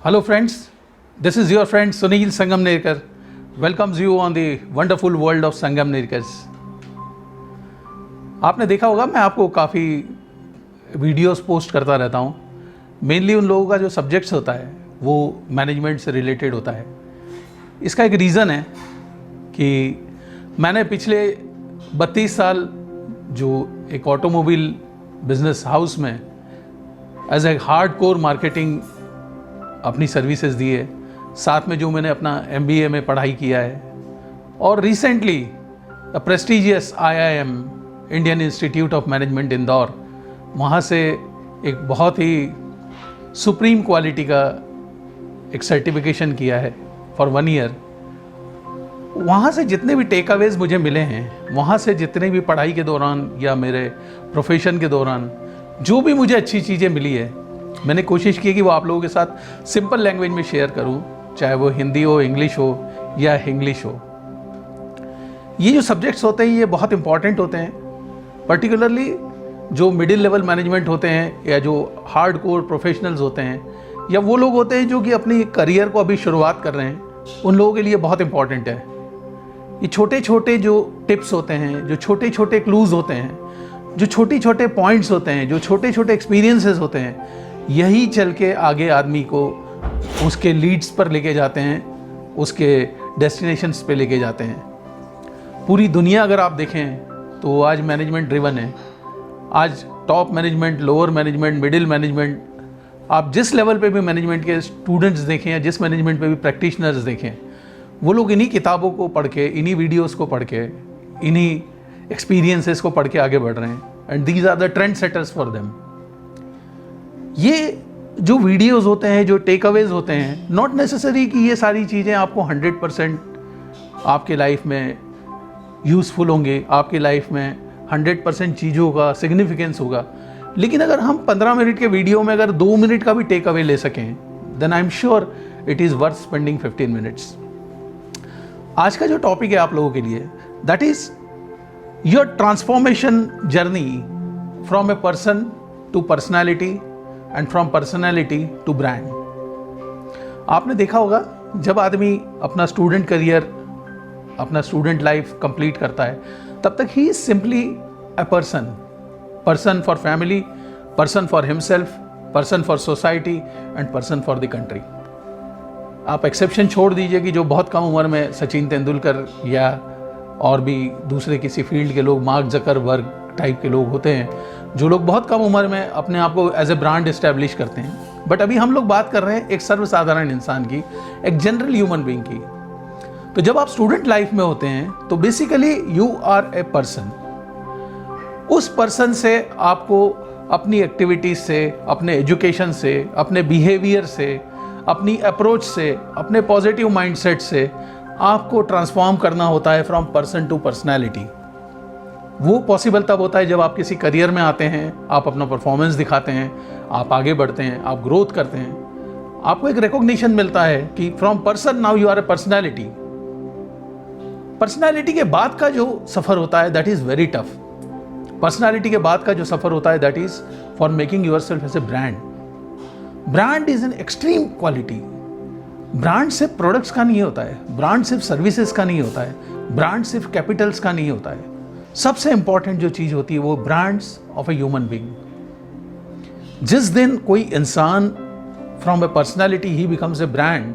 Hello friends, this is your friend Sunil Sangamnerkar welcomes you on the wonderful world of Sangamnerkars। आपने देखा होगा मैं आपको काफ़ी वीडियोस पोस्ट करता रहता हूँ। मेनली उन लोगों का जो सब्जेक्ट्स होता है वो मैनेजमेंट से रिलेटेड होता है। इसका एक रीज़न है कि मैंने पिछले 32 साल जो एक ऑटोमोबाइल बिजनेस हाउस में एज ए हार्डकोर मार्केटिंग अपनी सर्विसेज दी है, साथ में जो मैंने अपना MBA में पढ़ाई किया है, और recently prestigious IIM Indian institute of management Indore, वहाँ से एक बहुत ही सुप्रीम क्वालिटी का एक सर्टिफिकेशन किया है फॉर 1 ईयर। वहाँ से जितने भी टेक अवेज मुझे मिले हैं, वहाँ से जितने भी पढ़ाई के दौरान या मेरे प्रोफेशन के दौरान जो भी मुझे अच्छी चीज़ें मिली है, मैंने कोशिश की कि वो आप लोगों के साथ सिंपल लैंग्वेज में शेयर करूं, चाहे वो हिंदी हो, इंग्लिश हो या इंग्लिश हो। ये जो सब्जेक्ट्स होते हैं ये बहुत इंपॉर्टेंट होते हैं, पर्टिकुलरली जो मिडिल लेवल मैनेजमेंट होते हैं या जो हार्ड कोर प्रोफेशनल्स होते हैं या वो लोग होते हैं जो कि अपनी करियर को अभी शुरुआत कर रहे हैं, उन लोगों के लिए बहुत इंपॉर्टेंट है। ये छोटे छोटे जो टिप्स होते हैं, जो छोटे छोटे क्लूज़ होते हैं, जो छोटे छोटे पॉइंट्स होते हैं, जो छोटे छोटे एक्सपीरियंसेस होते हैं, यही चल के आगे आदमी को उसके लीड्स पर लेके जाते हैं, उसके डेस्टिनेशंस पे लेके जाते हैं। पूरी दुनिया अगर आप देखें तो आज मैनेजमेंट ड्रिवन है। आज top management, lower management, middle management, आप जिस लेवल पे भी मैनेजमेंट के स्टूडेंट्स देखें या जिस मैनेजमेंट पे भी प्रैक्टिशनर्स देखें, वो लोग इन्हीं किताबों को पढ़ के, इन्हीं वीडियोज़ को पढ़ के, इन्हीं एक्सपीरियंसेस को पढ़ के आगे बढ़ रहे हैं। And these are the trend setters for them. ये जो वीडियोस होते हैं, जो टेक अवेज होते हैं, नॉट नेसेसरी कि ये सारी चीज़ें आपको 100% आपके लाइफ में यूज़फुल होंगे, आपके लाइफ में 100% चीज़ों का सिग्निफिकेंस होगा। लेकिन अगर हम 15 मिनट के वीडियो में अगर 2 मिनट का भी टेक अवे ले सकें, then I am sure it is worth spending 15 minutes. आज का जो टॉपिक है आप लोगों के लिए, that is your transformation journey from a person to personality and from personality to brand. आपने देखा होगा जब आदमी अपना स्टूडेंट करियर, अपना स्टूडेंट लाइफ कंप्लीट करता है, तब तक ही simply a person for family, person for himself, person for society and person for the country. आप एक्सेप्शन छोड़ दीजिए कि जो बहुत कम उम्र में सचिन तेंदुलकर या और भी दूसरे किसी फील्ड के लोग, मार्क जकरबर्ग टाइप के लोग होते हैं, जो लोग बहुत कम उम्र में अपने आप को एज ए ब्रांड इस्टेब्लिश करते हैं। बट अभी हम लोग बात कर रहे हैं एक सर्वसाधारण इंसान की, एक जनरल ह्यूमन बीइंग की। तो जब आप स्टूडेंट लाइफ में होते हैं तो basically you are a person. उस पर्सन से आपको अपनी एक्टिविटीज से, अपने एजुकेशन से, अपने बिहेवियर से, अपनी अप्रोच से, अपने पॉजिटिव माइंडसेट से आपको ट्रांसफॉर्म करना होता है फ्रॉम पर्सन टू पर्सनैलिटी। वो पॉसिबल तब होता है जब आप किसी करियर में आते हैं, आप अपना परफॉर्मेंस दिखाते हैं, आप आगे बढ़ते हैं, आप ग्रोथ करते हैं, आपको एक रिकॉग्निशन मिलता है कि from person now you are a personality. Personality के बाद का जो सफ़र होता है that is very tough. Personality के बाद का जो सफ़र होता है that is for making yourself as a brand. Brand is an extreme quality. Brand सिर्फ प्रोडक्ट्स का नहीं होता है, ब्रांड सिर्फ सर्विसेज का नहीं होता है, ब्रांड सिर्फ कैपिटल्स का नहीं होता है। सबसे इंपॉर्टेंट जो चीज़ होती है वो brands of a human being. जिस दिन कोई इंसान फ्रॉम ए पर्सनैलिटी ही becomes a brand,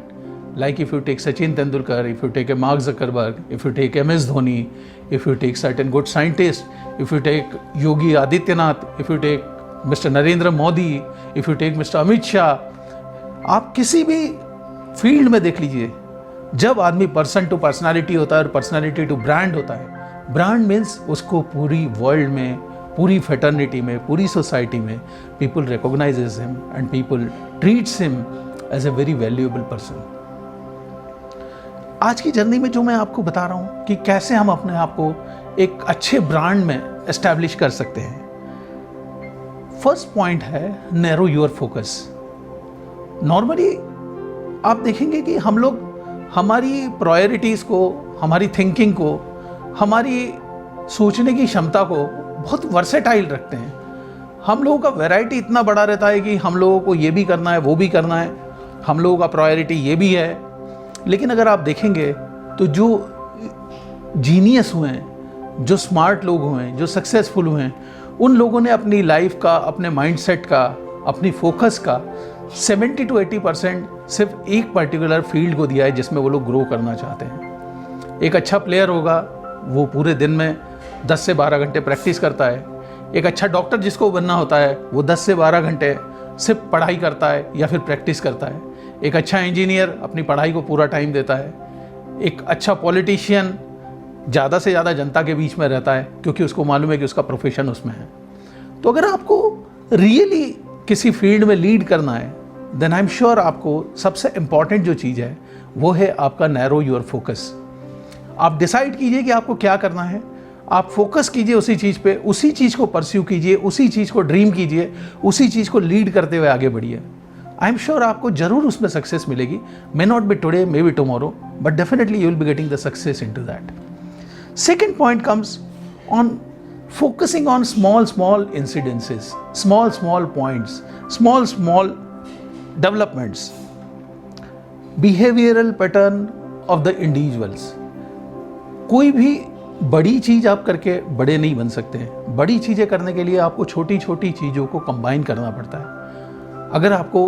like if you take Sachin Tendulkar, if you take a Mark Zuckerberg, if you take MS Dhoni, if you take certain good scientist, if you take Yogi Adityanath, if you take mister Narendra Modi, if you take mister Amit Shah, आप किसी भी field में देख लीजिए, जब आदमी person to personality होता है और पर्सनैलिटी टू ब्रांड होता है, ब्रांड मीन्स उसको पूरी वर्ल्ड में, पूरी फेटर्निटी में, पूरी सोसाइटी में people recognises him and people treats him as a very valuable person. आज की जर्नी में जो मैं आपको बता रहा हूँ कि कैसे हम अपने आप को एक अच्छे ब्रांड में एस्टैब्लिश कर सकते हैं। फर्स्ट पॉइंट है नैरो योर फोकस। नॉर्मली आप देखेंगे कि हम लोग हमारी प्रायोरिटीज़ को, हमारी थिंकिंग को, हमारी सोचने की क्षमता को बहुत वर्सेटाइल रखते हैं। हम लोगों का वैरायटी इतना बड़ा रहता है कि हम लोगों को ये भी करना है, वो भी करना है। हम लोगों का प्रायोरिटी ये भी है। लेकिन अगर आप देखेंगे तो जो जीनियस हुए हैं, जो स्मार्ट लोग हुए हैं, जो सक्सेसफुल हुए हैं, उन लोगों ने अपनी लाइफ का, अपने माइंडसेट का, अपनी फोकस का 70 to 80% सिर्फ एक पर्टिकुलर फील्ड को दिया है जिसमें वो लोग ग्रो करना चाहते हैं। एक अच्छा प्लेयर होगा, वो पूरे दिन में 10 से 12 घंटे प्रैक्टिस करता है। एक अच्छा डॉक्टर जिसको बनना होता है, वो 10 से 12 घंटे सिर्फ पढ़ाई करता है या फिर प्रैक्टिस करता है। एक अच्छा इंजीनियर अपनी पढ़ाई को पूरा टाइम देता है। एक अच्छा पॉलिटिशियन ज़्यादा से ज़्यादा जनता के बीच में रहता है क्योंकि उसको मालूम है कि उसका प्रोफेशन उसमें है। तो अगर आपको रियली किसी फील्ड में लीड करना है, देन आई एम श्योर आपको सबसे इम्पॉर्टेंट जो चीज़ है वो है आपका नैरो योर फोकस। आप डिसाइड कीजिए कि आपको क्या करना है, आप फोकस कीजिए उसी चीज़ पे, उसी चीज़ को परस्यू कीजिए, उसी चीज़ को ड्रीम कीजिए, उसी चीज़ को लीड करते हुए आगे बढ़िए। आई एम श्योर आपको जरूर उसमें सक्सेस मिलेगी। May not be today, may be tomorrow, but definitely you will be getting the success into that. Second point comes on focusing on small incidences, small points, small developments, behavioral pattern of the individuals। कोई भी बड़ी चीज़ आप करके बड़े नहीं बन सकते हैं। बड़ी चीज़ें करने के लिए आपको छोटी छोटी चीज़ों को कंबाइन करना पड़ता है। अगर आपको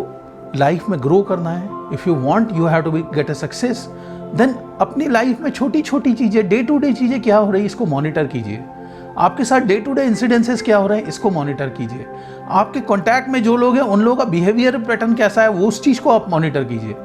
लाइफ में ग्रो करना है, if you want you have to be get a success, then अपनी लाइफ में छोटी छोटी चीज़ें, डे टू डे चीज़ें क्या हो रही है इसको मॉनिटर कीजिए। आपके साथ डे टू डे इंसिडेंसेस क्या हो रहे हैं इसको मॉनिटर कीजिए। आपके कांटेक्ट में जो लोग हैं उन लोगों का बिहेवियर पैटर्न कैसा है वो उस चीज़ को आप मॉनिटर कीजिए।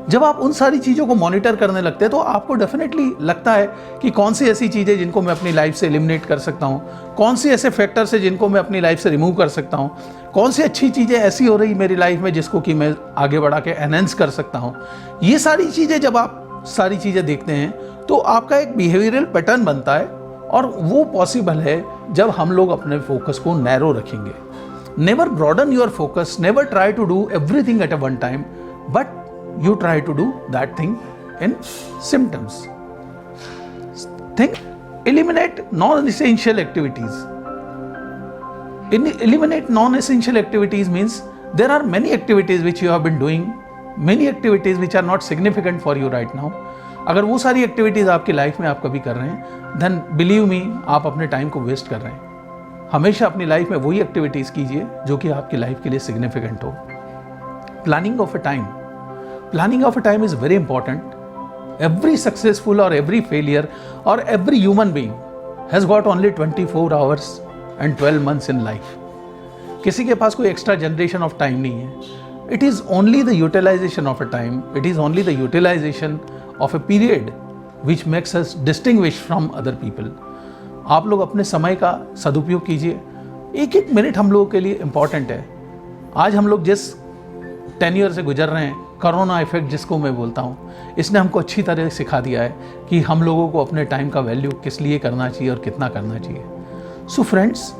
जब आप उन सारी चीज़ों को मॉनिटर करने लगते हैं तो आपको डेफिनेटली लगता है कि कौन सी ऐसी चीज़ें जिनको मैं अपनी लाइफ से एलिमिनेट कर सकता हूँ, कौन सी ऐसे फैक्टर्स है जिनको मैं अपनी लाइफ से रिमूव कर सकता हूँ, कौन सी अच्छी चीज़ें ऐसी हो रही मेरी लाइफ में जिसको कि मैं आगे बढ़ा के एनहेंस कर सकता हूँ। ये सारी चीज़ें जब आप सारी चीज़ें देखते हैं तो आपका एक बिहेवियरल पैटर्न बनता है और वो पॉसिबल है जब हम लोग अपने फोकस को नैरो रखेंगे। Never broaden your focus, never try to do everything at a one time, but you try to do that thing in symptoms. Think, eliminate non-essential activities. Eliminate non-essential activities means there are many activities which you have been doing, many activities which are not significant for you right now. अगर वो सारी activities आपकी life में आप कभी कर रहे हैं, then believe me आप अपने टाइम को वेस्ट कर रहे हैं। हमेशा अपनी लाइफ में वही एक्टिविटीज़ कीजिए जो कि आपकी लाइफ के लिए सिग्निफिकेंट हो। Planning of a time, planning of a time is very important. Every successful or every failure or every human being has got only 24 hours and 12 months in life. किसी के पास कोई extra generation of time नहीं है। It is only the utilization of a time, it is only the utilization of a period which makes us distinguished from other people. आप लोग अपने समय का सदुपयोग कीजिए। एक एक मिनट हम लोगों के लिए इम्पॉर्टेंट है। आज हम लोग जिस टेन्योर से गुजर रहे हैं, कोरोना इफेक्ट जिसको मैं बोलता हूँ, इसने हमको अच्छी तरह सिखा दिया है कि हम लोगों को अपने टाइम का वैल्यू किस लिए करना चाहिए और कितना करना चाहिए। So friends,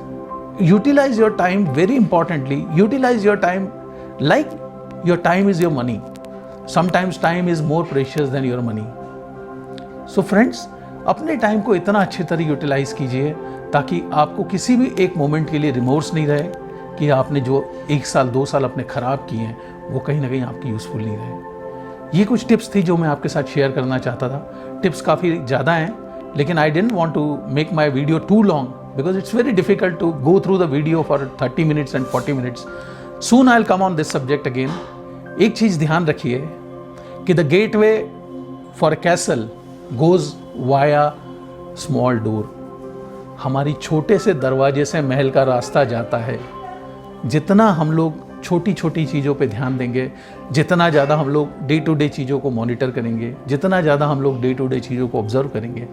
utilise your time very importantly. Utilise your time like your time is your money. Sometimes time is more precious than your money. So friends, अपने टाइम को इतना अच्छी तरह यूटिलाइज कीजिए ताकि आपको किसी भी एक मोमेंट के लिए रिमोर्स नहीं रहे कि आपने जो 1 साल 2 साल अपने ख़राब किए हैं वो कहीं ना कहीं आपकी यूज़फुल नहीं रहे। ये कुछ टिप्स थी जो मैं आपके साथ शेयर करना चाहता था। टिप्स काफ़ी ज़्यादा हैं, लेकिन I didn't want to make my video too long because it's very difficult to go through the video for 30 minutes and 40 minutes. Soon I'll come on this subject again. एक चीज़ ध्यान रखिए कि the gateway for castle goes via small door. हमारी छोटे से दरवाजे से महल का रास्ता जाता है। जितना हम लोग छोटी छोटी चीज़ों पे ध्यान देंगे, जितना ज़्यादा हम लोग डे टू डे चीज़ों को मॉनिटर करेंगे, जितना ज़्यादा हम लोग डे टू डे चीज़ों को ऑब्जर्व करेंगे,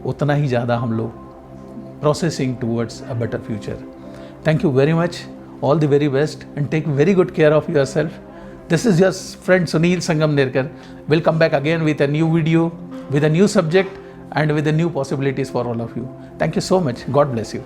उतना ही ज़्यादा हम लोग processing towards a better future. Thank you very much, all the very best and take very good care of yourself. This is your friend Sunil Sangamnerkar. We'll come back again with a new video, with a new subject and with the new possibilities for all of you. Thank you so much. God bless you.